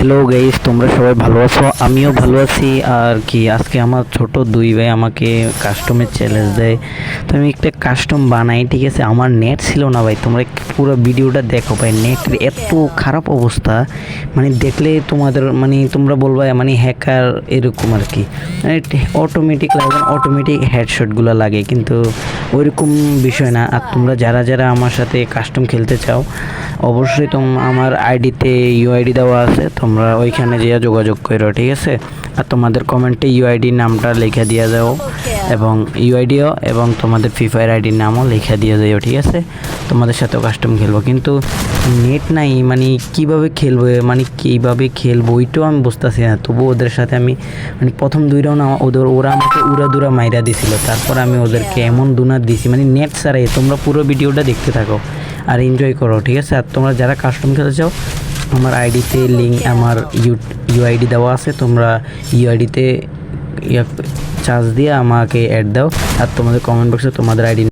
Hello guys, তোমরা সবাই ভালো আছো? আমিও ভালো আছি। আর কি আজকে আমার ছোট দুই ভাই আমাকে কাস্টমের চ্যালেঞ্জ দেয়, তো আমি একটা কাস্টম বানাই। ঠিক আছে, আমার নেট ছিল না ভাই, তোমরা পুরো ভিডিওটা দেখো ভাই। নেটের এত খারাপ অবস্থা, মানে দেখলে তোমাদের মানে তোমরা বলবা মানে হ্যাকার এরকম আর কি। মানে অটোমেটিক লাগে, অটোমেটিক হেডশটগুলো লাগে, কিন্তু ওইরকম বিষয় না। আর তোমরা যারা যারা আমার সাথে কাস্টম খেলতে চাও, অবশ্যই আমার আইডিতে ইউআইডি দেওয়া আছে, তোমরা ওইখানে যেয়ে যোগাযোগ করো। ঠিক আছে, আর তোমাদের কমেন্টে ইউআইডি নামটা লিখে দিয়ে যাও, এবং ইউআইডিও এবং তোমাদের ফ্রি ফায়ার আইডির নামও লিখে দিয়ে যাও। ঠিক আছে, তোমাদের সাথেও কাস্টম খেলবো, কিন্তু নেট নাই, মানে কীভাবে খেলবো ওইটাও আমি বুঝতেছি না। তবু ওদের সাথে আমি মানে প্রথম দুই রাউন্ড ওরা আমাকে উড়াদুরা মাইরা দিছিল, তারপর আমি ওদেরকে এমন দুনার দিছি, মানে নেট ছাড়াই। তোমরা পুরো ভিডিওটা দেখতে থাকো আর এনজয় করো। ঠিক আছে, আর তোমরা যারা কাস্টম খেলতে চাও, আমার আইডিতে লিঙ্ক, আমার ইউআইডি দেওয়া আছে, তোমরা ইউআইডিতে চার্জ দিয়ে আমাকে অ্যাড দাও, আর তোমাদের কমেন্ট বক্সে তোমাদের আইডি